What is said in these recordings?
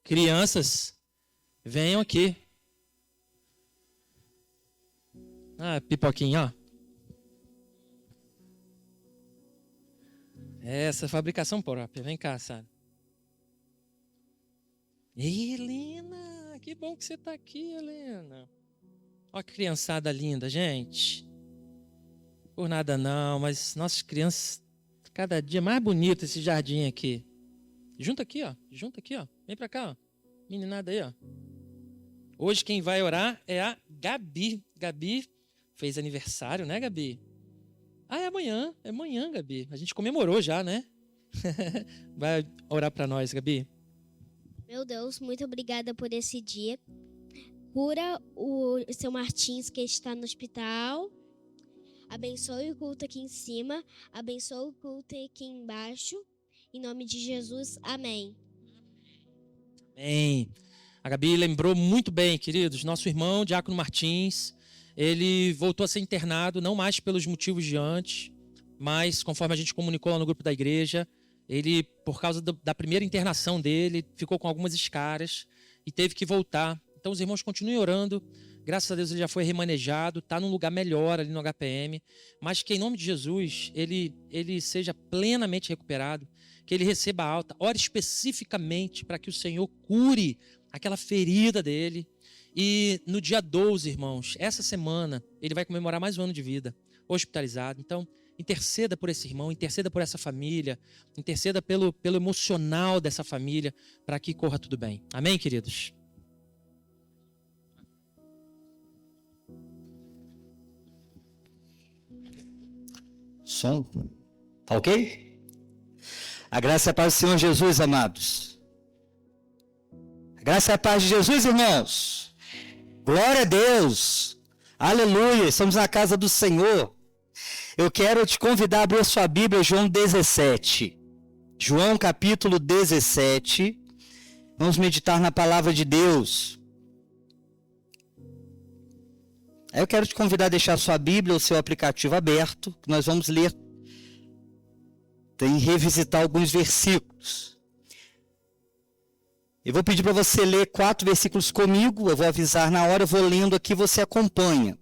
Crianças, venham aqui. Ah, pipoquinha, ó. Essa fabricação própria. Vem cá, Sara. Helena, que bom que você está aqui, Helena. Olha que criançada linda, gente. Por nada não, mas nossas crianças, cada dia mais bonito esse jardim aqui. Junta aqui, ó. Junta aqui, ó. Vem pra cá, ó. Meninada aí, ó. Hoje quem vai orar é a Gabi. Gabi fez aniversário, né, Gabi? Ah, é amanhã. É amanhã, Gabi. A gente comemorou já, né? Vai orar pra nós, Gabi. Meu Deus, muito obrigada por esse dia. Cura o seu Martins que está no hospital. Abençoe o culto aqui em cima. Abençoe o culto aqui embaixo. Em nome de Jesus, amém. Amém. A Gabi lembrou muito bem, queridos. Nosso irmão, Diácono Martins, ele voltou a ser internado, não mais pelos motivos de antes, mas conforme a gente comunicou lá no grupo da igreja, ele, por causa da primeira internação dele, ficou com algumas escaras e teve que voltar. Então os irmãos continuem orando. Graças a Deus ele já foi remanejado, está num lugar melhor ali no HPM, mas que em nome de Jesus ele seja plenamente recuperado, que ele receba alta. Ore especificamente para que o Senhor cure aquela ferida dele. E no dia 12, irmãos, essa semana, ele vai comemorar mais um ano de vida, hospitalizado. Então, interceda por esse irmão, interceda por essa família, interceda pelo emocional dessa família, para que corra tudo bem. Amém, queridos? Som, tá ok? A graça e a paz do Senhor Jesus, amados. A graça e a paz de Jesus, irmãos. Glória a Deus. Aleluia, estamos na casa do Senhor. Eu quero te convidar a abrir a sua Bíblia, João 17. João capítulo 17. Vamos meditar na palavra de Deus. Aí eu quero te convidar a deixar a sua Bíblia ou seu aplicativo aberto, que nós vamos ler e revisitar alguns versículos. Eu vou pedir para você ler 4 versículos comigo, eu vou avisar na hora, eu vou lendo aqui, você acompanha.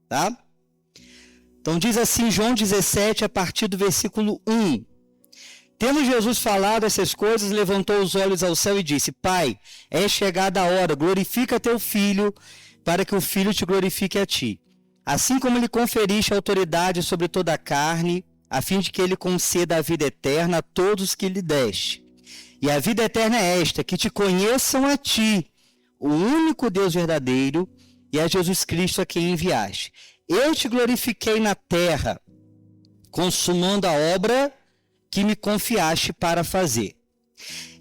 Tá? Então diz assim, João 17, a partir do versículo 1. Tendo Jesus falado essas coisas, levantou os olhos ao céu e disse: Pai, é chegada a hora, glorifica teu Filho, para que o Filho te glorifique a ti. Assim como lhe conferiste autoridade sobre toda a carne, a fim de que ele conceda a vida eterna a todos que lhe deste. E a vida eterna é esta, que te conheçam a ti, o único Deus verdadeiro, e a Jesus Cristo a quem enviaste. Eu te glorifiquei na terra, consumando a obra que me confiaste para fazer.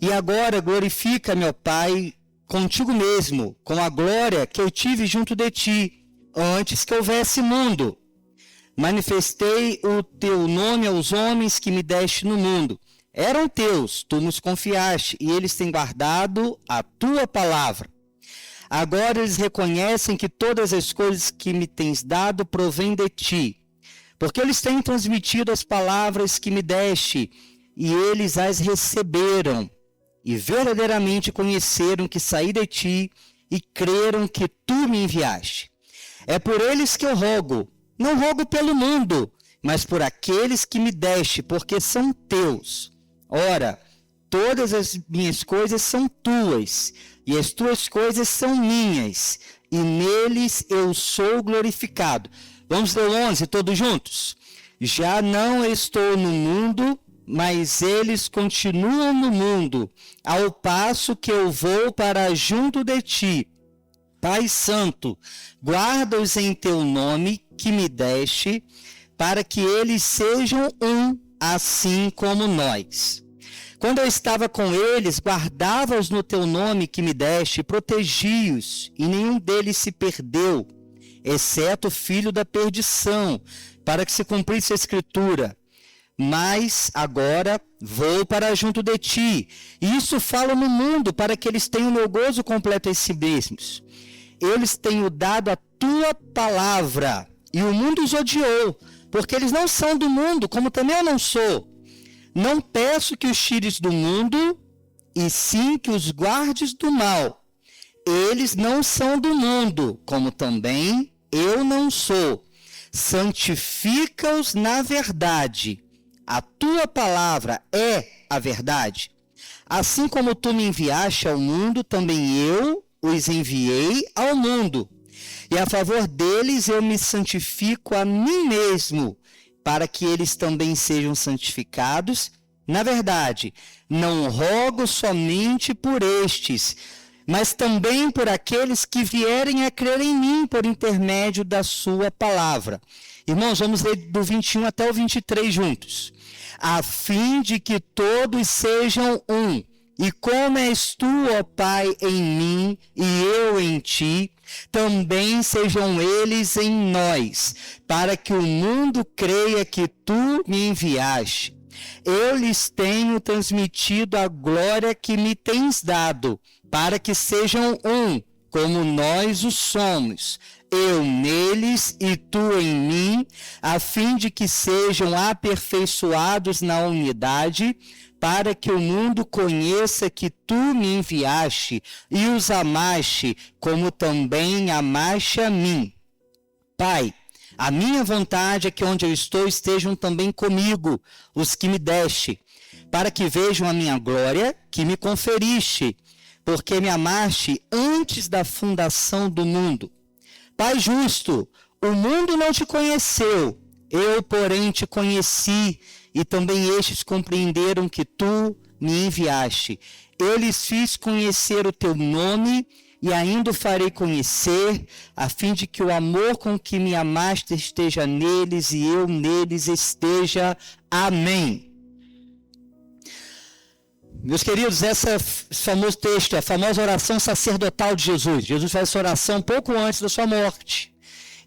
E agora glorifica-me, ó Pai, contigo mesmo, com a glória que eu tive junto de ti, antes que houvesse mundo. Manifestei o teu nome aos homens que me deste no mundo. Eram teus, tu nos confiaste, e eles têm guardado a tua palavra. Agora eles reconhecem que todas as coisas que me tens dado provêm de ti, porque eles têm transmitido as palavras que me deste, e eles as receberam, e verdadeiramente conheceram que saí de ti, e creram que tu me enviaste. É por eles que eu rogo, não rogo pelo mundo, mas por aqueles que me deste, porque são teus. Ora, todas as minhas coisas são tuas, e as tuas coisas são minhas, e neles eu sou glorificado. Vamos ler o 11, todos juntos? Já não estou no mundo, mas eles continuam no mundo, ao passo que eu vou para junto de ti. Pai Santo, guarda-os em teu nome que me deste, para que eles sejam um, assim como nós. Quando eu estava com eles, guardava-os no teu nome que me deste, protegi-os, e nenhum deles se perdeu, exceto o filho da perdição, para que se cumprisse a Escritura. Mas agora vou para junto de ti, e isso falo no mundo, para que eles tenham meu gozo completo em si mesmos. Eles tenho dado a tua palavra, e o mundo os odiou, porque eles não são do mundo, como também eu não sou. Não peço que os tires do mundo, e sim que os guardes do mal. Eles não são do mundo, como também eu não sou. Santifica-os na verdade. A tua palavra é a verdade. Assim como tu me enviaste ao mundo, também eu os enviei ao mundo. E a favor deles eu me santifico a mim mesmo, para que eles também sejam santificados. Na verdade, não rogo somente por estes, mas também por aqueles que vierem a crer em mim por intermédio da sua palavra. Irmãos, vamos ler do 21 até o 23 juntos. A fim de que todos sejam um, e como és tu, ó Pai, em mim e eu em ti, também sejam eles em nós, para que o mundo creia que tu me enviaste. Eu lhes tenho transmitido a glória que me tens dado, para que sejam um, como nós o somos, eu neles e tu em mim, a fim de que sejam aperfeiçoados na unidade, para que o mundo conheça que tu me enviaste e os amaste, como também amaste a mim. Pai, a minha vontade é que onde eu estou estejam também comigo os que me deste, para que vejam a minha glória que me conferiste, porque me amaste antes da fundação do mundo. Pai justo, o mundo não te conheceu, eu, porém, te conheci, e também estes compreenderam que tu me enviaste. Eu lhes fiz conhecer o teu nome, e ainda o farei conhecer, a fim de que o amor com que me amaste esteja neles, e eu neles esteja. Amém. Meus queridos, esse famoso texto, a famosa oração sacerdotal de Jesus. Jesus faz essa oração pouco antes da sua morte.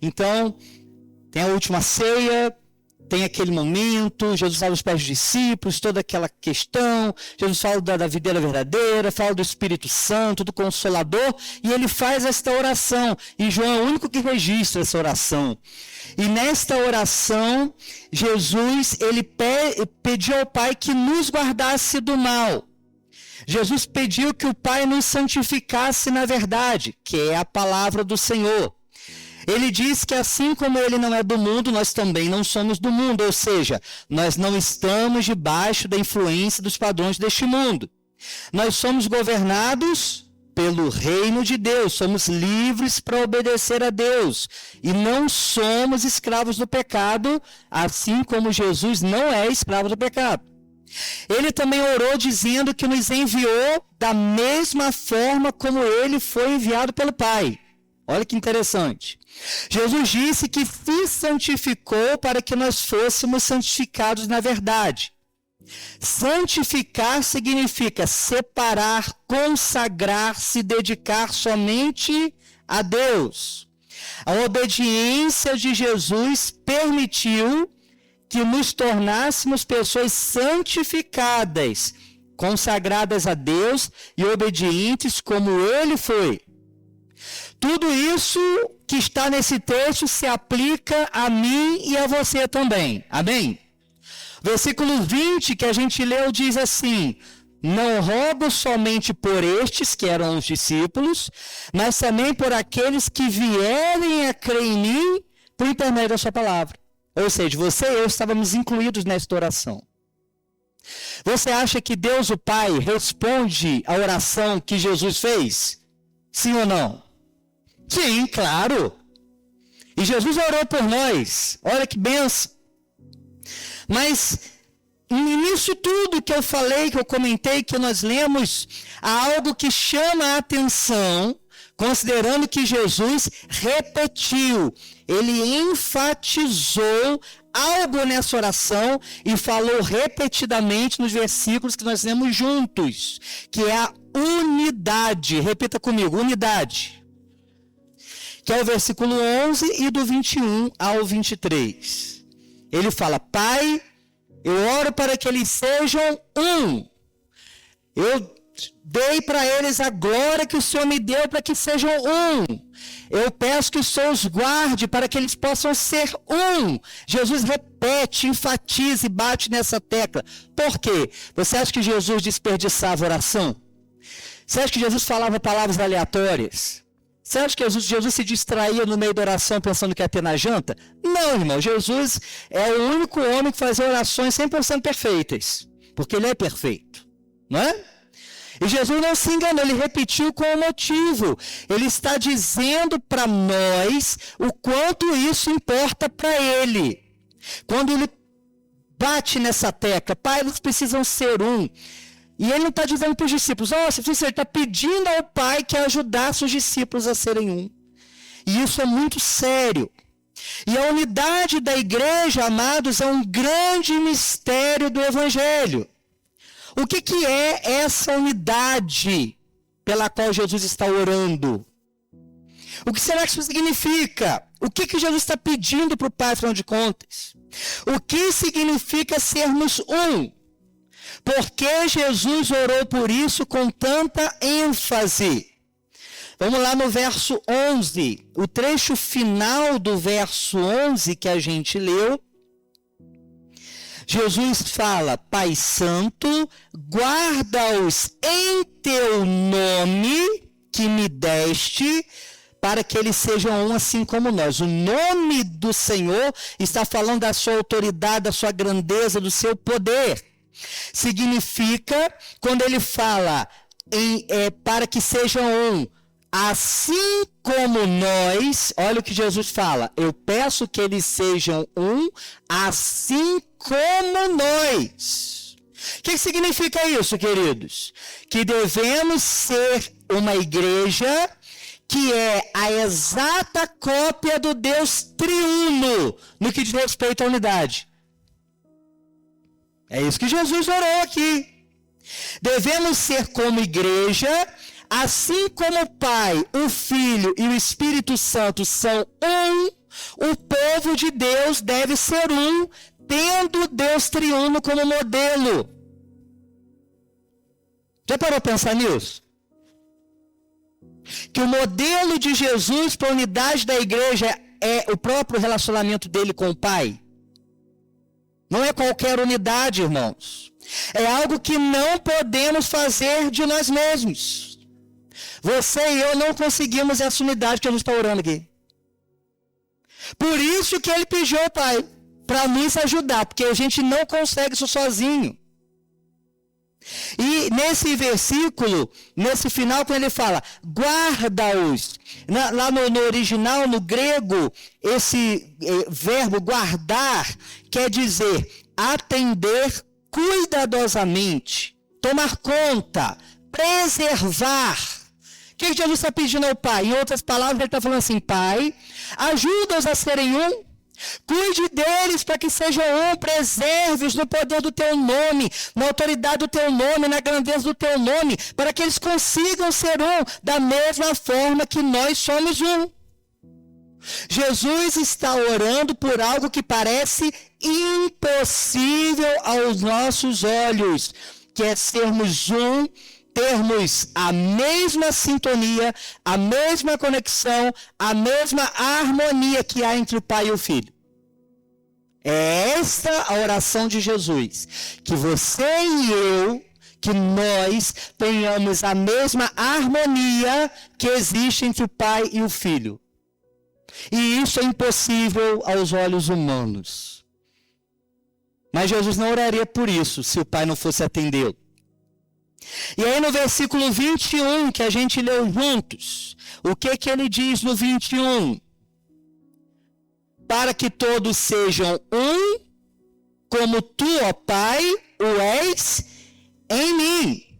Então, tem a última ceia, tem aquele momento, Jesus fala dos pés dos discípulos, toda aquela questão, Jesus fala da videira verdadeira, fala do Espírito Santo, do Consolador, e ele faz esta oração, e João é o único que registra essa oração. E nesta oração, Jesus, ele pediu ao Pai que nos guardasse do mal. Jesus pediu que o Pai nos santificasse na verdade, que é a palavra do Senhor. Ele diz que assim como ele não é do mundo, nós também não somos do mundo, ou seja, nós não estamos debaixo da influência dos padrões deste mundo. Nós somos governados pelo reino de Deus, somos livres para obedecer a Deus e não somos escravos do pecado, assim como Jesus não é escravo do pecado. Ele também orou dizendo que nos enviou da mesma forma como ele foi enviado pelo Pai. Olha que interessante. Jesus disse que se santificou para que nós fôssemos santificados na verdade. Santificar significa separar, consagrar, se dedicar somente a Deus. A obediência de Jesus permitiu que nos tornássemos pessoas santificadas, consagradas a Deus e obedientes como Ele foi. Tudo isso que está nesse texto se aplica a mim e a você também. Amém? Versículo 20 que a gente leu diz assim: não rogo somente por estes, que eram os discípulos, mas também por aqueles que vierem a crer em mim por intermédio da sua palavra. Ou seja, você e eu estávamos incluídos nesta oração. Você acha que Deus o Pai responde à oração que Jesus fez? Sim ou não? Sim, claro. E Jesus orou por nós. Olha que benção. Mas nisso tudo que eu falei, que eu comentei, que nós lemos, há algo que chama a atenção, considerando que Jesus repetiu, ele enfatizou algo nessa oração e falou repetidamente nos versículos que nós lemos juntos, que é a unidade. Repita comigo, unidade. Que é o versículo 11 e do 21 ao 23. Ele fala: Pai, eu oro para que eles sejam um. Eu Dei para eles a glória que o Senhor me deu para que sejam um. Eu peço que o Senhor os guarde para que eles possam ser um. Jesus repete, enfatiza e bate nessa tecla. Por quê? Você acha que Jesus desperdiçava oração? Você acha que Jesus falava palavras aleatórias? Você acha que Jesus se distraía no meio da oração pensando que ia ter na janta? Não, irmão. Jesus é o único homem que fazia orações 100% perfeitas. Porque ele é perfeito. Não é? E Jesus não se enganou, ele repetiu com um motivo. Ele está dizendo para nós o quanto isso importa para ele. Quando ele bate nessa tecla, Pai, eles precisam ser um. E ele não está dizendo para os discípulos, ele está pedindo ao Pai que ajudasse os discípulos a serem um. E isso é muito sério. E a unidade da igreja, amados, é um grande mistério do Evangelho. O que é essa unidade pela qual Jesus está orando? O que será que isso significa? O que Jesus está pedindo para o Pai, afinal de contas? O que significa sermos um? Por que Jesus orou por isso com tanta ênfase? Vamos lá no verso 11. O trecho final do verso 11 que a gente leu. Jesus fala, Pai Santo, guarda-os em teu nome que me deste, para que eles sejam um assim como nós. O nome do Senhor está falando da sua autoridade, da sua grandeza, do seu poder. Significa, quando ele fala para que sejam um, assim como nós, olha o que Jesus fala, eu peço que eles sejam um, assim como nós. O que significa isso, queridos? Que devemos ser uma igreja que é a exata cópia do Deus triuno no que diz respeito à unidade. É isso que Jesus orou aqui. Devemos ser como igreja, assim como o Pai, o Filho e o Espírito Santo são um, o povo de Deus deve ser um, tendo Deus triuno como modelo. Já parou para pensar nisso? Que o modelo de Jesus para a unidade da igreja é o próprio relacionamento dele com o Pai. Não é qualquer unidade, irmãos. É algo que não podemos fazer de nós mesmos. Você e eu não conseguimos essa unidade que a gente está orando aqui. Por isso que ele pediu ao Pai para nos ajudar, porque a gente não consegue isso sozinho. E nesse versículo, nesse final, quando ele fala, guarda-os, lá no original, no grego, esse verbo guardar quer dizer atender cuidadosamente, tomar conta, preservar. O que Jesus está pedindo ao Pai? Em outras palavras, ele está falando assim, Pai, ajuda-os a serem um, cuide deles para que sejam um, preserve-os no poder do teu nome, na autoridade do teu nome, na grandeza do teu nome, para que eles consigam ser um, da mesma forma que nós somos um. Jesus está orando por algo que parece impossível aos nossos olhos, que é sermos um, termos a mesma sintonia, a mesma conexão, a mesma harmonia que há entre o Pai e o Filho. É esta a oração de Jesus, que você e eu, que nós tenhamos a mesma harmonia que existe entre o Pai e o Filho. E isso é impossível aos olhos humanos. Mas Jesus não oraria por isso, se o Pai não fosse atendê-lo. E aí no versículo 21, que a gente leu juntos, o que ele diz no 21? Para que todos sejam um, como tu, ó Pai, o és em mim.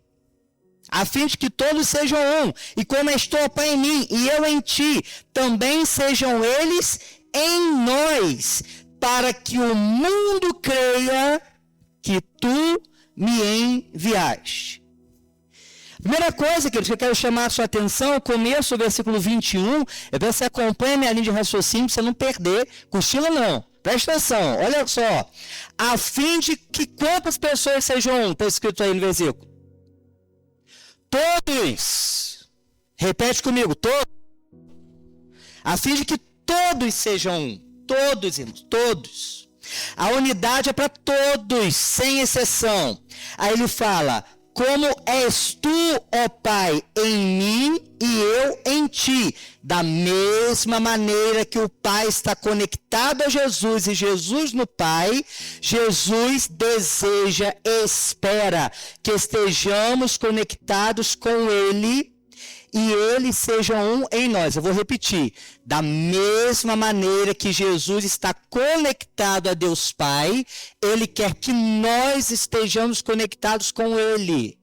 A fim de que todos sejam um, e como estou, ó Pai, em mim, e eu em ti, também sejam eles em nós, para que o mundo creia que tu me enviaste. Primeira coisa, queridos, que eu quero chamar a sua atenção, o começo do versículo 21, é para você acompanhar a minha linha de raciocínio, para você não perder, cochila não, presta atenção, olha só, a fim de que quantas pessoas sejam um, está escrito aí no versículo? todos, repete comigo, todos, a fim de que todos sejam um, todos, irmãos, todos. A unidade é para todos, sem exceção. Aí ele fala, como és tu, ó Pai, em mim e eu em ti. Da mesma maneira que o Pai está conectado a Jesus e Jesus no Pai, Jesus deseja, espera que estejamos conectados com Ele e Ele seja um em nós. Eu vou repetir. Da mesma maneira que Jesus está conectado a Deus Pai, Ele quer que nós estejamos conectados com Ele,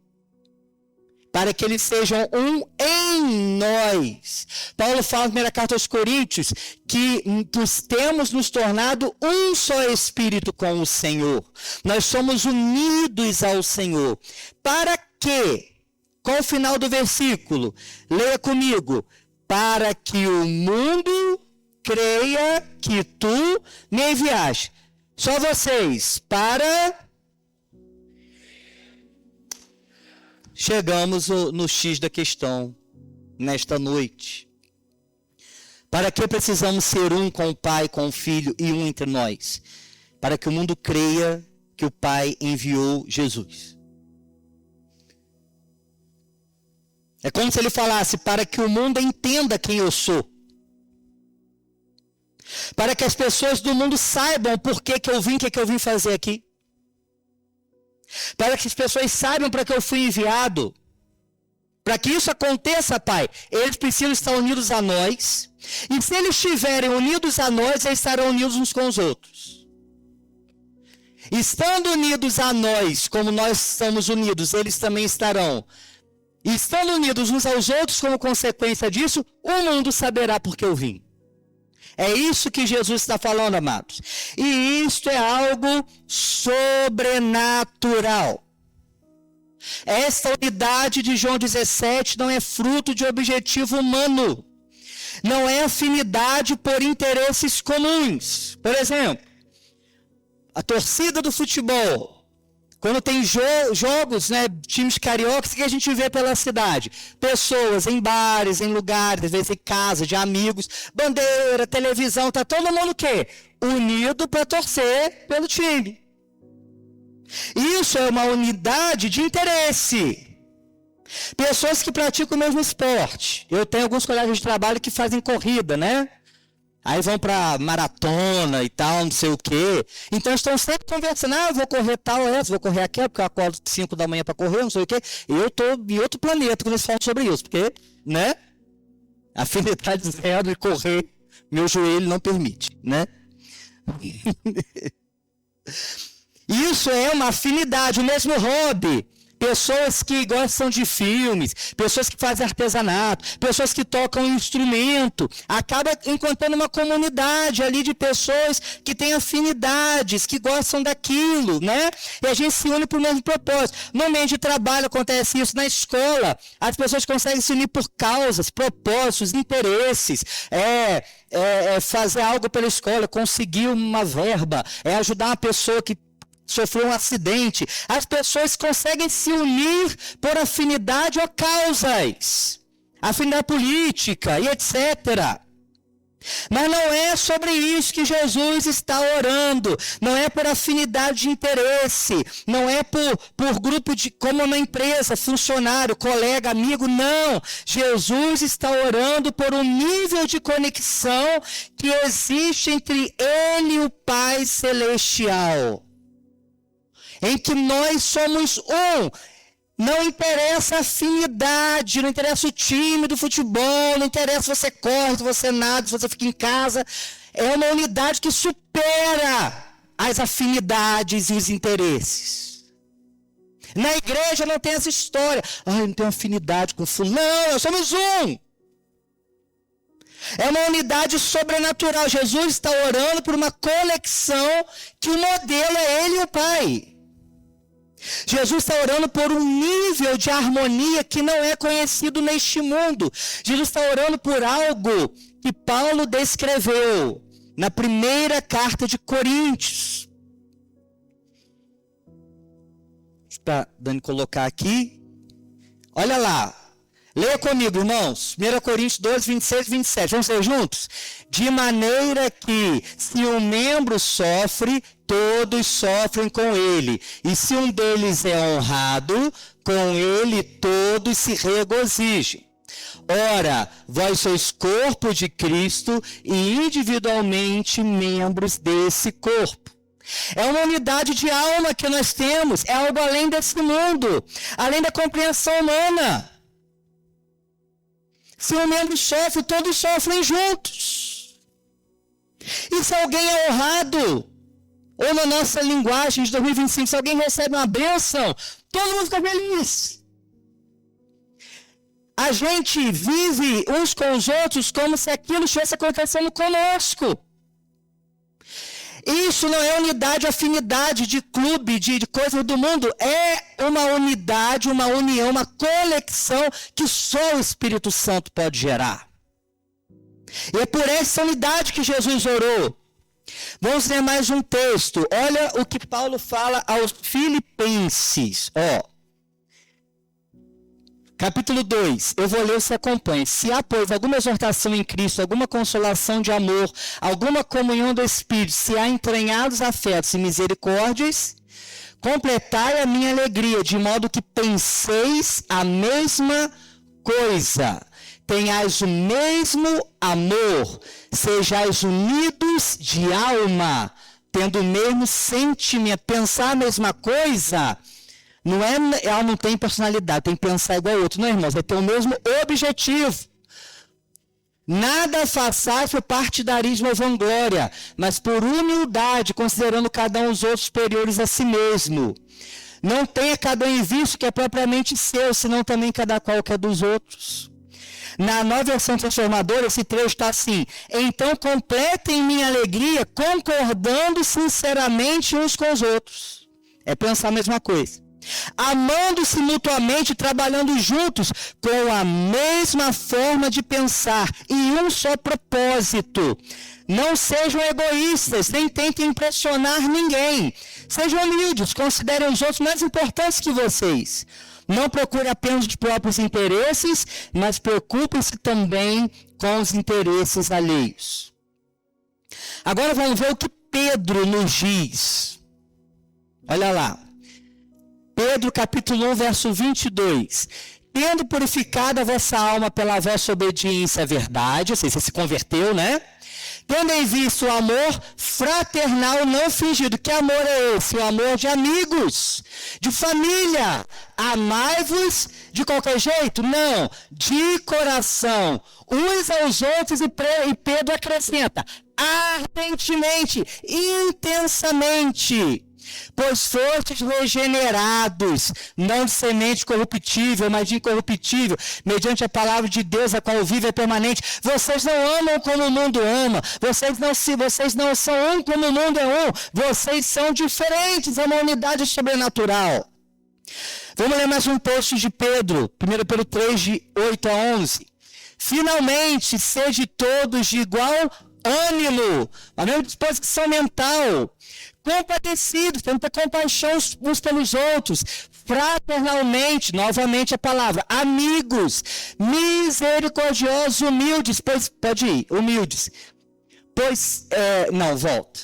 para que eles sejam um em nós. Paulo fala na primeira carta aos Coríntios que temos nos tornado um só espírito com o Senhor. Nós somos unidos ao Senhor. Para quê? Qual o final do versículo? Leia comigo. Para que o mundo creia que tu me enviaste. Só vocês. Chegamos no X da questão, nesta noite. Para que precisamos ser um com o Pai, com o Filho e um entre nós? Para que o mundo creia que o Pai enviou Jesus. É como se ele falasse, para que o mundo entenda quem eu sou. Para que as pessoas do mundo saibam por que eu vim, o que eu vim fazer aqui. Para que as pessoas saibam para que eu fui enviado. Para que isso aconteça, Pai, eles precisam estar unidos a nós. E se eles estiverem unidos a nós, eles estarão unidos uns com os outros. Estando unidos a nós, como nós estamos unidos, eles também estarão. E estando unidos uns aos outros, como consequência disso, o mundo saberá por que eu vim. É isso que Jesus está falando, amados. E isto é algo sobrenatural. Esta unidade de João 17 não é fruto de objetivo humano. Não é afinidade por interesses comuns. Por exemplo, a torcida do futebol. Quando tem jogos, né, times cariocas, o que a gente vê pela cidade? Pessoas em bares, em lugares, às vezes em casa, de amigos, bandeira, televisão, tá todo mundo o quê? Unido para torcer pelo time. Isso é uma unidade de interesse. Pessoas que praticam o mesmo esporte. Eu tenho alguns colegas de trabalho que fazem corrida, né? Aí vão para maratona e tal, não sei o quê. Então estão sempre conversando, eu vou correr tal, vou correr aquela, porque eu acordo 5 da manhã para correr, não sei o quê. E eu estou em outro planeta quando eles falam sobre isso, porque, né? Afinidade zero de correr, meu joelho não permite, né? Isso é uma afinidade, o mesmo hobby. Pessoas que gostam de filmes, pessoas que fazem artesanato, pessoas que tocam instrumento, acaba encontrando uma comunidade ali de pessoas que têm afinidades, que gostam daquilo, né? E a gente se une por mesmo propósito. No ambiente de trabalho acontece isso, na escola, as pessoas conseguem se unir por causas, propósitos, interesses, fazer algo pela escola, conseguir uma verba, ajudar uma pessoa que sofreu um acidente. As pessoas conseguem se unir por afinidade ou causas, afinidade política e etc. Mas não é sobre isso que Jesus está orando. Não é por afinidade de interesse. Não é por grupo de, como uma empresa, funcionário, colega, amigo. Não. Jesus está orando por um nível de conexão que existe entre Ele e o Pai Celestial, em que nós somos um. Não interessa a afinidade, não interessa o time do futebol, não interessa se você corre, se você nada, se você fica em casa. É uma unidade que supera as afinidades e os interesses. Na igreja não tem essa história. Eu não tenho afinidade com fulano. Não, nós somos um. É uma unidade sobrenatural. Jesus está orando por uma conexão que o modelo é Ele e o Pai. Jesus está orando por um nível de harmonia que não é conhecido neste mundo. Jesus está orando por algo que Paulo descreveu na primeira carta de Coríntios. Para Dani colocar aqui, Olha lá. Leia comigo, irmãos. 1 Coríntios 12, 26 e 27. Vamos ler juntos? De maneira que, se um membro sofre, todos sofrem com ele. E se um deles é honrado, com ele todos se regozijem. Ora, vós sois corpo de Cristo e individualmente membros desse corpo. É uma unidade de alma que nós temos. É algo além desse mundo, além da compreensão humana. Se um membro sofre, todos sofrem juntos. E se alguém é honrado, ou na nossa linguagem de 2025, se alguém recebe uma bênção, todo mundo fica feliz. A gente vive uns com os outros como se aquilo estivesse acontecendo conosco. Isso não é unidade, afinidade de clube, de coisa do mundo. É uma unidade, uma união, uma conexão que só o Espírito Santo pode gerar. E é por essa unidade que Jesus orou. Vamos ler mais um texto. Olha o que Paulo fala aos Filipenses. Capítulo 2, eu vou ler, você acompanha. Se há, pois, alguma exortação em Cristo, alguma consolação de amor, alguma comunhão do Espírito, se há entranhados afetos e misericórdias, completai a minha alegria, de modo que penseis a mesma coisa, tenhais o mesmo amor, sejais unidos de alma, tendo o mesmo sentimento. Pensar a mesma coisa não é, ela não tem personalidade, tem que pensar igual ao outro, não, irmãos, é ter o mesmo objetivo. Nada façais por partidarismo ou vanglória, mas por humildade, considerando cada um os outros superiores a si mesmo. Não tenha cada um em vista que é propriamente seu, senão também cada qual que é dos outros. Na nova versão transformadora, esse trecho está assim: então completem minha alegria, concordando sinceramente uns com os outros. É pensar a mesma coisa. Amando-se mutuamente, trabalhando juntos com a mesma forma de pensar e um só propósito. Não sejam egoístas, nem tentem impressionar ninguém. Sejam humildes, considerem os outros mais importantes que vocês. Não procurem apenas os próprios interesses, mas preocupem-se também com os interesses alheios. Agora vamos ver o que Pedro nos diz. Olha lá. Pedro, capítulo 1, verso 22. Tendo purificado a vossa alma pela vossa obediência à verdade, ou seja, você se converteu, né? Tendo em vista o amor fraternal não fingido. Que amor é esse? O amor de amigos, de família. Amai-vos de qualquer jeito? Não, de coração, uns aos outros, e Pedro acrescenta, ardentemente, intensamente. Pois fostes regenerados, não de semente corruptível, mas de incorruptível, mediante a palavra de Deus, a qual vive e é permanente. Vocês não amam como o mundo ama, vocês não são um como o mundo é um, vocês são diferentes, é uma unidade sobrenatural. Vamos ler mais um texto de Pedro, 1 Pedro 3, de 8 a 11. Finalmente, sede todos de igual ânimo, a mesma disposição mental, compadecidos, tendo compaixão uns pelos outros, fraternalmente, novamente a palavra, amigos, misericordiosos, humildes, pois, pode ir, humildes, pois, não, volta,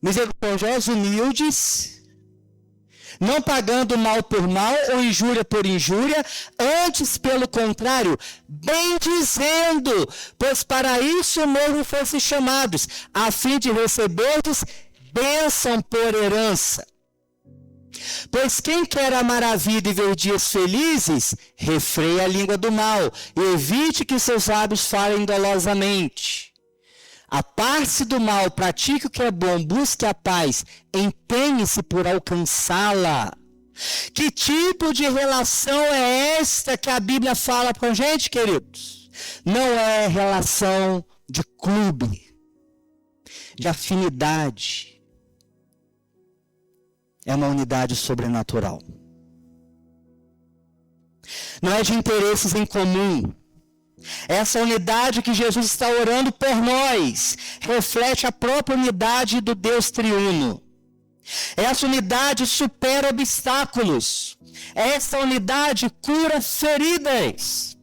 misericordiosos, humildes, não pagando mal por mal ou injúria por injúria, antes, pelo contrário, bendizendo, pois para isso mesmo fossem chamados, a fim de receberdes bênção por herança. Pois quem quer amar a vida e ver dias felizes, refreie a língua do mal, e evite que seus lábios falem dolosamente. Aparte-se do mal, pratique o que é bom, busque a paz, empenhe-se por alcançá-la. Que tipo de relação é esta que a Bíblia fala com a gente, queridos? Não é relação de clube, de afinidade. É uma unidade sobrenatural. Não é de interesses em comum. Essa unidade que Jesus está orando por nós reflete a própria unidade do Deus triuno. Essa unidade supera obstáculos. Essa unidade cura feridas.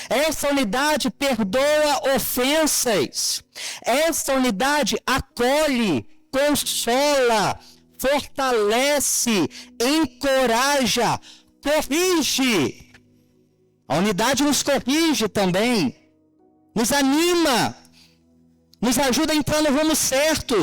Essa unidade perdoa ofensas. Essa unidade acolhe, consola, fortalece, encoraja, corrige. A unidade nos corrige também, nos anima, nos ajuda a entrar no rumo certo.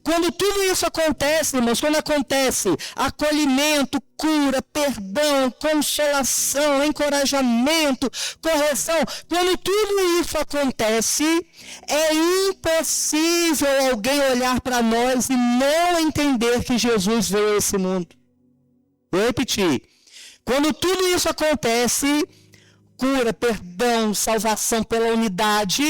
Quando tudo isso acontece, irmãos, quando acontece acolhimento, cura, perdão, consolação, encorajamento, correção, quando tudo isso acontece, é impossível alguém olhar para nós e não entender que Jesus veio a esse mundo. Vou repetir. Quando tudo isso acontece, cura, perdão, salvação pela unidade,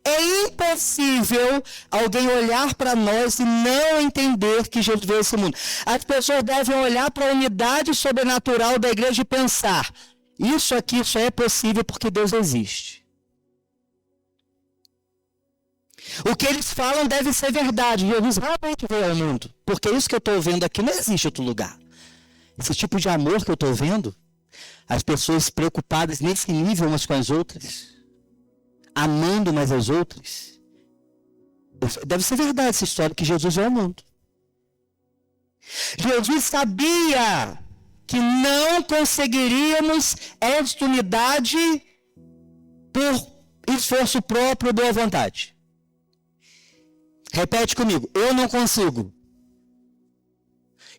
é impossível alguém olhar para nós e não entender que Jesus veio a esse mundo. As pessoas devem olhar para a unidade sobrenatural da igreja e pensar: isso aqui só é possível porque Deus existe. O que eles falam deve ser verdade. Jesus realmente veio ao mundo. Porque isso que eu estou vendo aqui não existe em outro lugar. Esse tipo de amor que eu estou vendo, as pessoas preocupadas nesse nível umas com as outras, amando umas às outras, deve ser verdade essa história que Jesus veio ao mundo. Jesus sabia que não conseguiríamos esta unidade por esforço próprio ou boa vontade. Repete comigo: eu não consigo.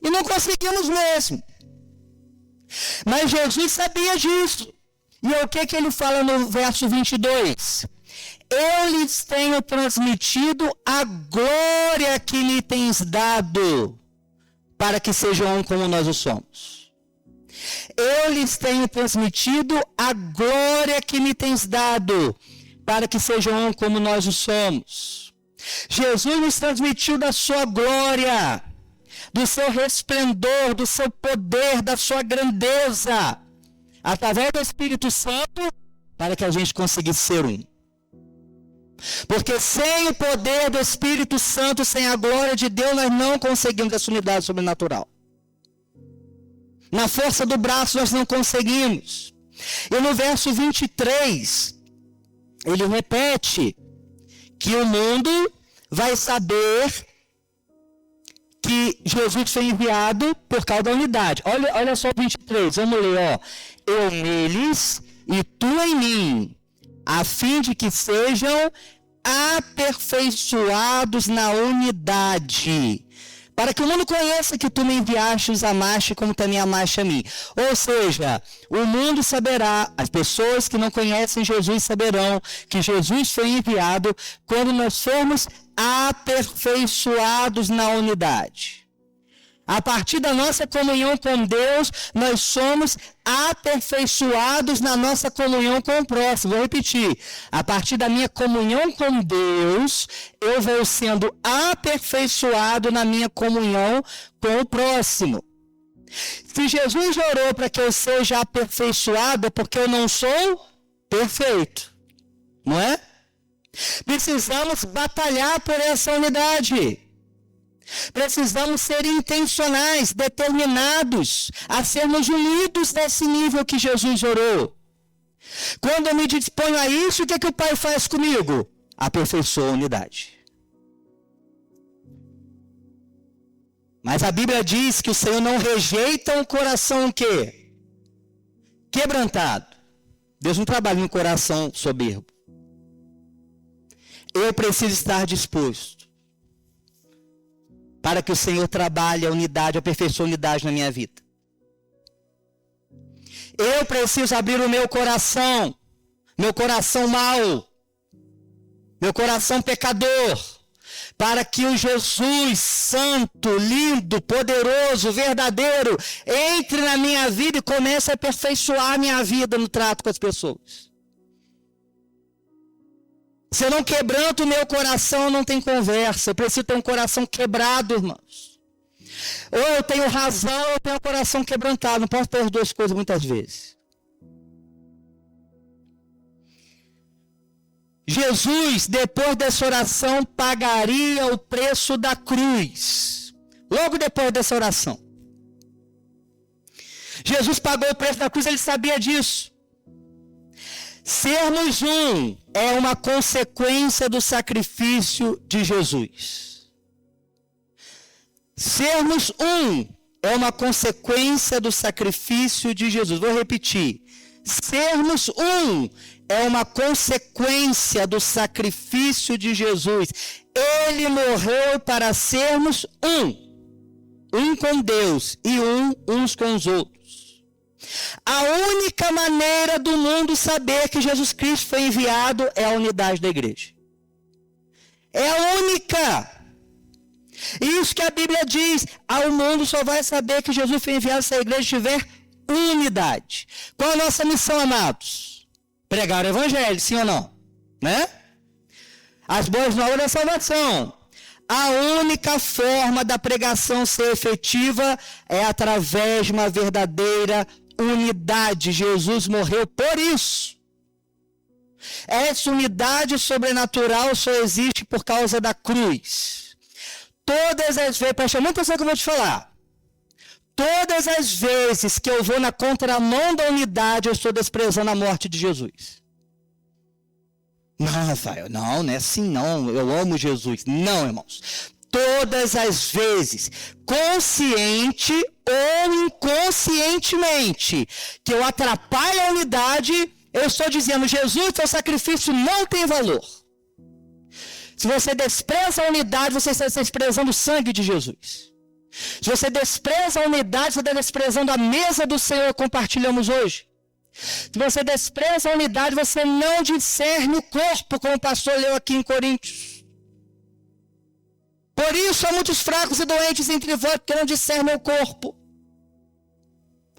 E não conseguimos mesmo. Mas Jesus sabia disso. E é o que ele fala no verso 22? Eu lhes tenho transmitido a glória que lhe tens dado, para que sejam um como nós o somos. Eu lhes tenho transmitido a glória que me tens dado, para que sejam um como nós o somos. Jesus nos transmitiu da sua glória, do seu resplendor, do seu poder, da sua grandeza, através do Espírito Santo, para que a gente conseguisse ser um. Porque sem o poder do Espírito Santo, sem a glória de Deus, nós não conseguimos essa unidade sobrenatural. Na força do braço nós não conseguimos. E no verso 23, ele repete que o mundo vai saber que Jesus foi enviado por causa da unidade. Olha só o 23, vamos ler, ó. Eu neles e tu em mim, a fim de que sejam aperfeiçoados na unidade, para que o mundo conheça que tu me enviaste e os amaste como também amaste a mim. Ou seja, o mundo saberá, as pessoas que não conhecem Jesus saberão que Jesus foi enviado quando nós formos aperfeiçoados na unidade. A partir da nossa comunhão com Deus, nós somos aperfeiçoados na nossa comunhão com o próximo. Vou repetir. A partir da minha comunhão com Deus, eu vou sendo aperfeiçoado na minha comunhão com o próximo. Se Jesus orou para que eu seja aperfeiçoado, é porque eu não sou perfeito. Não é? Precisamos batalhar por essa unidade. Precisamos ser intencionais, determinados a sermos unidos nesse nível que Jesus orou. Quando eu me disponho a isso, o que o Pai faz comigo? Aperfeiçoa a unidade. Mas a Bíblia diz que o Senhor não rejeita um coração o quê? Quebrantado. Deus não trabalha em um coração soberbo. Eu preciso estar disposto para que o Senhor trabalhe a unidade, aperfeiçoe a unidade na minha vida. Eu preciso abrir o meu coração mau, meu coração pecador, para que o Jesus santo, lindo, poderoso, verdadeiro, entre na minha vida e comece a aperfeiçoar a minha vida no trato com as pessoas. Se eu não quebranto o meu coração, não tem conversa. Eu preciso ter um coração quebrado, irmãos. Ou eu tenho razão, ou eu tenho um coração quebrantado. Não posso ter as duas coisas muitas vezes. Jesus, depois dessa oração, pagaria o preço da cruz Logo depois dessa oração. Jesus pagou o preço da cruz, ele sabia disso. Sermos um é uma consequência do sacrifício de Jesus. Sermos um é uma consequência do sacrifício de Jesus. Vou repetir. Sermos um é uma consequência do sacrifício de Jesus. Ele morreu para sermos um. Um com Deus e uns com os outros. A única maneira do mundo saber que Jesus Cristo foi enviado é a unidade da igreja. É a única. Isso que a Bíblia diz. O mundo só vai saber que Jesus foi enviado se a igreja tiver unidade. Qual a nossa missão, amados? Pregar o evangelho, sim ou não? Né? As boas novas da salvação. A única forma da pregação ser efetiva é através de uma verdadeira unidade. Jesus morreu por isso. Essa unidade sobrenatural só existe por causa da cruz. Todas as vezes, presta muita atenção que eu vou te falar. Todas as vezes que eu vou na contramão da unidade, eu estou desprezando a morte de Jesus. Não, Rafael, não é assim não, eu amo Jesus. Não, irmãos. Todas as vezes, consciente ou inconscientemente, que eu atrapalho a unidade, eu estou dizendo, Jesus, seu sacrifício não tem valor. Se você despreza a unidade, você está desprezando o sangue de Jesus. Se você despreza a unidade, você está desprezando a mesa do Senhor que compartilhamos hoje. Se você despreza a unidade, você não discerne o corpo, como o pastor leu aqui em Coríntios. Por isso há muitos fracos e doentes entre vós, porque não discernem o corpo.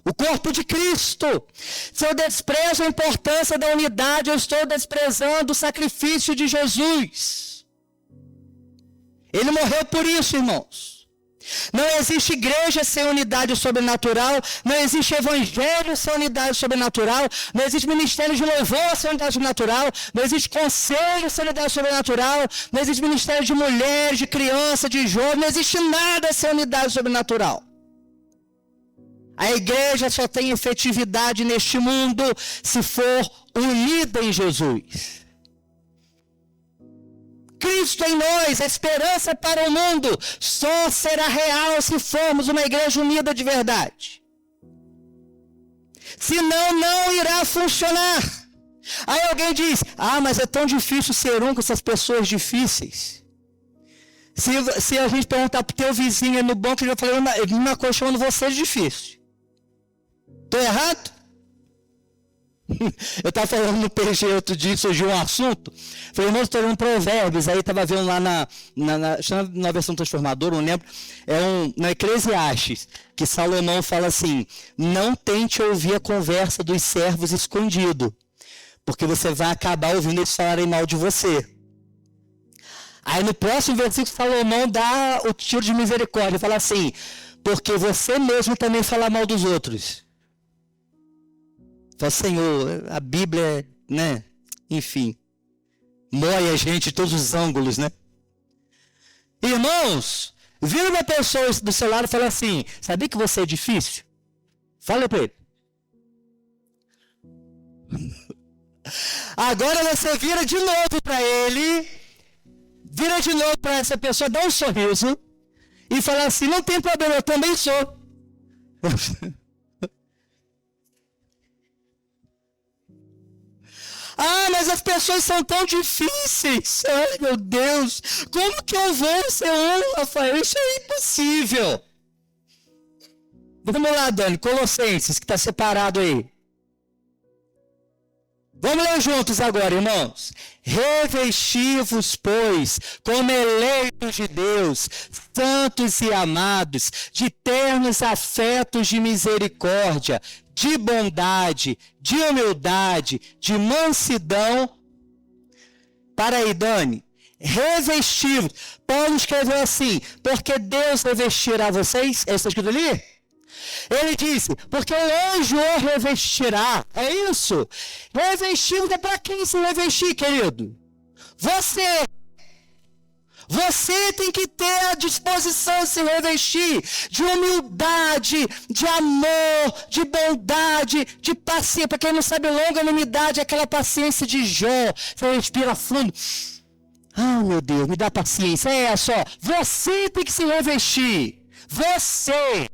O corpo de Cristo. Se eu desprezo a importância da unidade, eu estou desprezando o sacrifício de Jesus. Ele morreu por isso, irmãos. Não existe igreja sem unidade sobrenatural, não existe evangelho sem unidade sobrenatural, não existe ministério de louvor sem unidade sobrenatural, não existe conselho sem unidade sobrenatural, não existe ministério de mulheres, de criança, de jovens, não existe nada sem unidade sobrenatural. A igreja só tem efetividade neste mundo se for unida em Jesus. Cristo em nós, a esperança para o mundo, só será real se formos uma igreja unida de verdade. Senão, não irá funcionar. Aí alguém diz, mas é tão difícil ser um com essas pessoas difíceis. Se a gente perguntar para o teu vizinho no banco, ele vai falar uma coisa chamando você de difícil. Estou errado? Eu estava falando no PG outro dia, surgiu um assunto. Falei, irmão, estou lendo Provérbios. Aí estava vendo lá na versão transformadora, não lembro. Na Eclesiastes, que Salomão fala assim: não tente ouvir a conversa dos servos escondido, porque você vai acabar ouvindo eles falarem mal de você. Aí no próximo versículo, Salomão dá o tiro de misericórdia, fala assim: porque você mesmo também fala mal dos outros. Fala, Senhor, a Bíblia, né? Enfim, mói a gente de todos os ângulos, né? Irmãos, vira uma pessoa do seu lado e fala assim: sabia que você é difícil? Fala para ele. Agora você vira de novo para ele, vira de novo para essa pessoa, dá um sorriso e fala assim: não tem problema, eu também sou. Mas as pessoas são tão difíceis. Ai, meu Deus, como que eu vou ser um, Rafael? Isso é impossível. Vamos lá, Dani, Colossenses, que está separado aí. Vamos ler juntos agora, irmãos. Revesti-vos, pois, como eleitos de Deus, santos e amados, de ternos afetos de misericórdia, de bondade, de humildade, de mansidão. Para aí, Dani. Revesti-vos. Paulo escreveu assim: porque Deus revestirá vocês. É isso que está escrito ali? Ele disse, porque o anjo o revestirá. É isso? Revestir é para quem se revestir, querido? Você Você tem que ter a disposição de se revestir de humildade, de amor, de bondade, de paciência. Para quem não sabe, longanimidade é aquela paciência de Jó. Você respira fundo. Ah, meu Deus, me dá paciência. É só, você tem que se revestir. Você.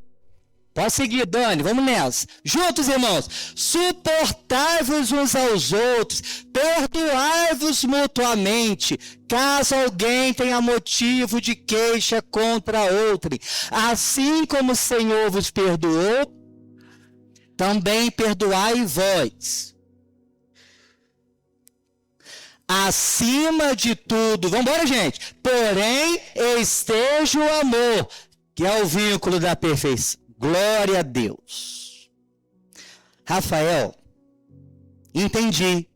Pode seguir, Dani, vamos nessa. Juntos, irmãos. Suportai-vos uns aos outros, perdoai-vos mutuamente, caso alguém tenha motivo de queixa contra outrem. Assim como o Senhor vos perdoou, também perdoai vós. Acima de tudo, vamos embora, gente. Porém, esteja o amor, que é o vínculo da perfeição. Glória a Deus. Rafael, entendi.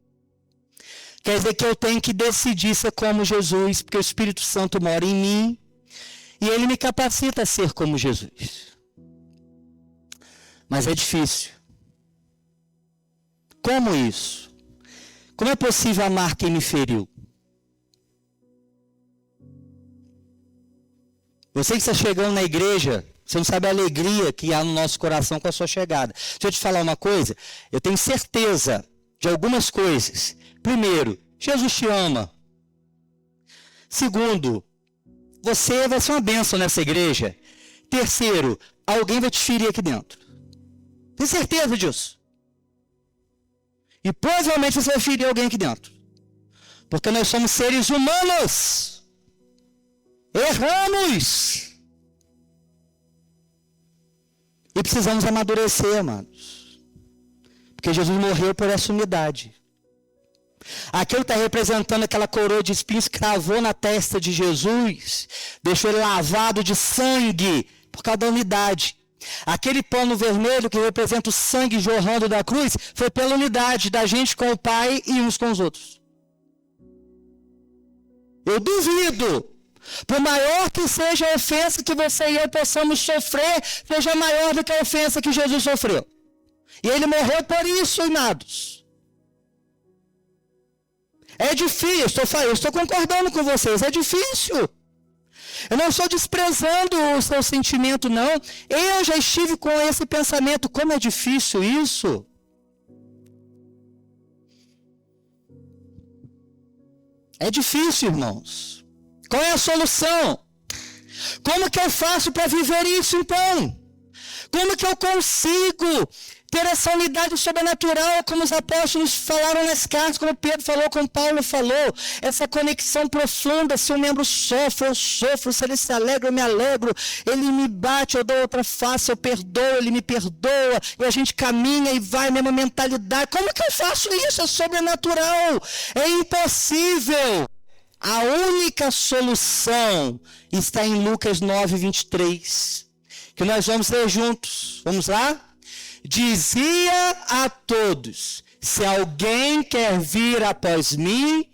Quer dizer que eu tenho que decidir ser como Jesus, porque o Espírito Santo mora em mim e ele me capacita a ser como Jesus. Mas é difícil. Como isso? Como é possível amar quem me feriu? Você que está chegando na igreja, você não sabe a alegria que há no nosso coração com a sua chegada. Deixa eu te falar uma coisa. Eu tenho certeza de algumas coisas. Primeiro, Jesus te ama. Segundo, você vai ser uma bênção nessa igreja. Terceiro, alguém vai te ferir aqui dentro. Tenho certeza disso. E provavelmente você vai ferir alguém aqui dentro. Porque nós somos seres humanos. Erramos. E precisamos amadurecer, amados. Porque Jesus morreu por essa unidade. Aquilo está representando aquela coroa de espinhos que cravou na testa de Jesus. Deixou ele lavado de sangue por causa da unidade. Aquele pano vermelho que representa o sangue jorrando da cruz foi pela unidade da gente com o Pai e uns com os outros. Eu duvido. Por maior que seja a ofensa que você e eu possamos sofrer, seja maior do que a ofensa que Jesus sofreu. E ele morreu por isso, amados. É difícil, eu estou concordando com vocês, é difícil. Eu não estou desprezando o seu sentimento, não. Eu já estive com esse pensamento, como é difícil isso. É difícil, irmãos. Qual é a solução? Como que eu faço para viver isso, então? Como que eu consigo ter essa unidade sobrenatural, como os apóstolos falaram nas cartas, como Pedro falou, como Paulo falou, essa conexão profunda, se um membro sofre, eu sofro, se ele se alegra, eu me alegro, ele me bate, eu dou outra face, eu perdoo, ele me perdoa, e a gente caminha e vai, mesma mentalidade. Como que eu faço isso? É sobrenatural, é impossível. A única solução está em Lucas 9, 23, que nós vamos ler juntos. Vamos lá? Dizia a todos, se alguém quer vir após mim,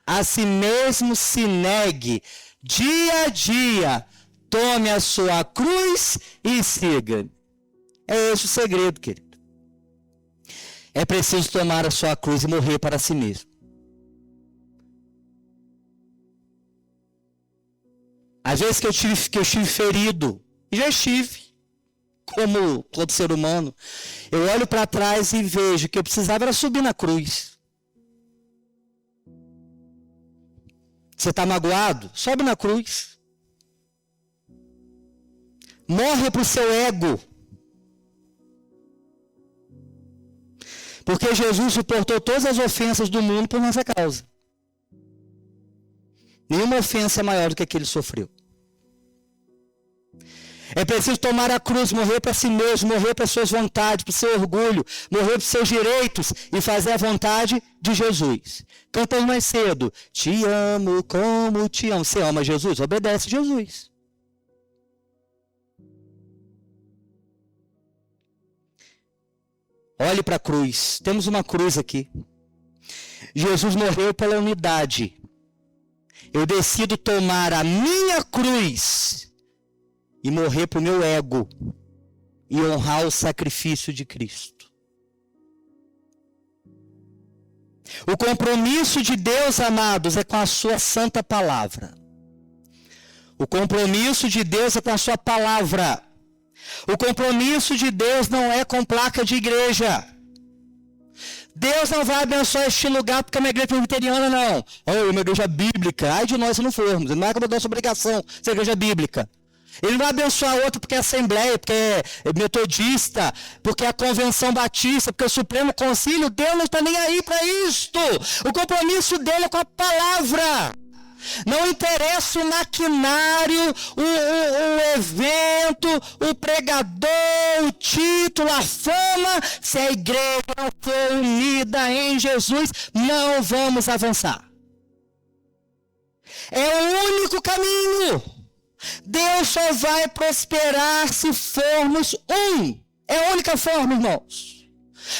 a si mesmo se negue, dia a dia, tome a sua cruz e siga. É esse o segredo, querido. É preciso tomar a sua cruz e morrer para si mesmo. Às vezes que eu estive ferido, e já estive, como todo ser humano, eu olho para trás e vejo que eu precisava era subir na cruz. Você está magoado? Sobe na cruz. Morre para o seu ego. Porque Jesus suportou todas as ofensas do mundo por nossa causa. Nenhuma ofensa é maior do que aquele sofreu. É preciso tomar a cruz, morrer para si mesmo, morrer para suas vontades, para o seu orgulho, morrer para os seus direitos e fazer a vontade de Jesus. Cantamos mais cedo. Te amo como te amo. Você ama Jesus? Obedece Jesus. Olhe para a cruz. Temos uma cruz aqui. Jesus morreu pela unidade. Eu decido tomar a minha cruz e morrer para o meu ego e honrar o sacrifício de Cristo. O compromisso de Deus, amados, é com a sua santa palavra. O compromisso de Deus é com a sua palavra. O compromisso de Deus não é com placa de igreja. Deus não vai abençoar este lugar porque é uma igreja presbiteriana, não. É uma igreja bíblica. Ai de nós se não formos. Não é como a nossa obrigação ser igreja bíblica. Ele não vai abençoar outro porque é assembleia, porque é metodista, porque é a convenção batista, porque é o Supremo Concílio. Deus não está nem aí para isto. O compromisso dele é com a palavra. Não interessa o maquinário, o evento, o pregador, o título, a fama. Se a igreja não for unida em Jesus, não vamos avançar. É o único caminho. Deus só vai prosperar se formos um. É a única forma, irmãos.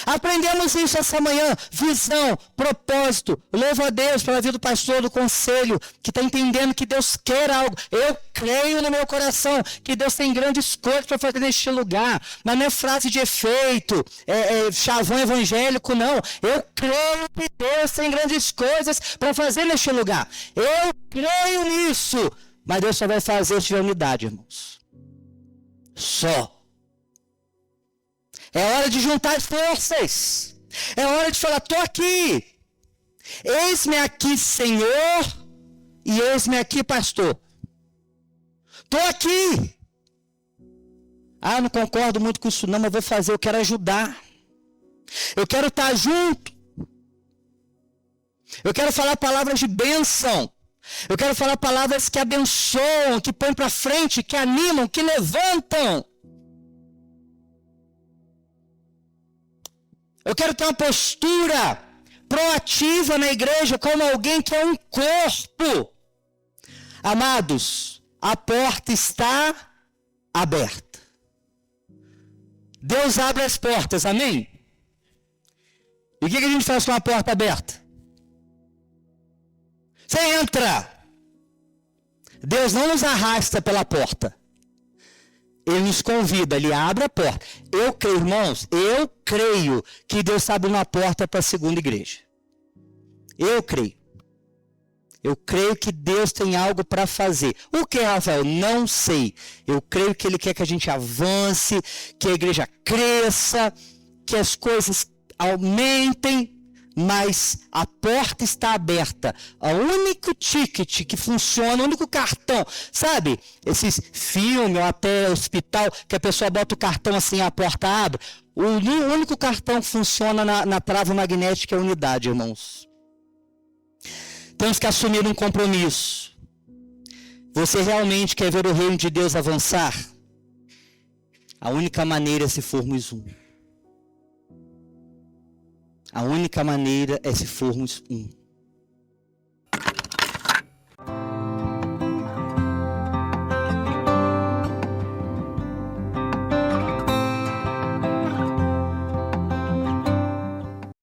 Aprendemos isso essa manhã. Visão, propósito. Louvo a Deus pela vida do pastor, do conselho, que está entendendo que Deus quer algo. Eu creio no meu coração que Deus tem grandes coisas para fazer neste lugar. Mas não é frase de efeito, chavão evangélico, não. Eu creio que Deus tem grandes coisas para fazer neste lugar. Eu creio nisso. Mas Deus só vai fazer se tiver unidade, irmãos. Só. É hora de juntar forças. É hora de falar, estou aqui. Eis-me aqui, Senhor, e eis-me aqui, pastor. Estou aqui. Ah, não concordo muito com isso não, mas vou fazer, eu quero ajudar. Eu quero estar junto. Eu quero falar palavras de bênção. Eu quero falar palavras que abençoam, que põem para frente, que animam, que levantam. Eu quero ter uma postura proativa na igreja como alguém que é um corpo. Amados, a porta está aberta. Deus abre as portas, amém? E o que a gente faz com a porta aberta? Você entra. Deus não nos arrasta pela porta. Ele nos convida, ele abre a porta. Eu creio, irmãos, eu creio que Deus abre uma porta para a segunda igreja. Eu creio. Eu creio que Deus tem algo para fazer. O que, Rafael? Não sei. Eu creio que Ele quer que a gente avance, que a igreja cresça, que as coisas aumentem, mas a porta está aberta. O único ticket que funciona, o único cartão, sabe? Esses filmes ou até hospital, que a pessoa bota o cartão assim e a porta abre. O único cartão que funciona na trava magnética é a unidade, irmãos. Temos que assumir um compromisso. Você realmente quer ver o reino de Deus avançar? A única maneira é se formos um. A única maneira é se formos um.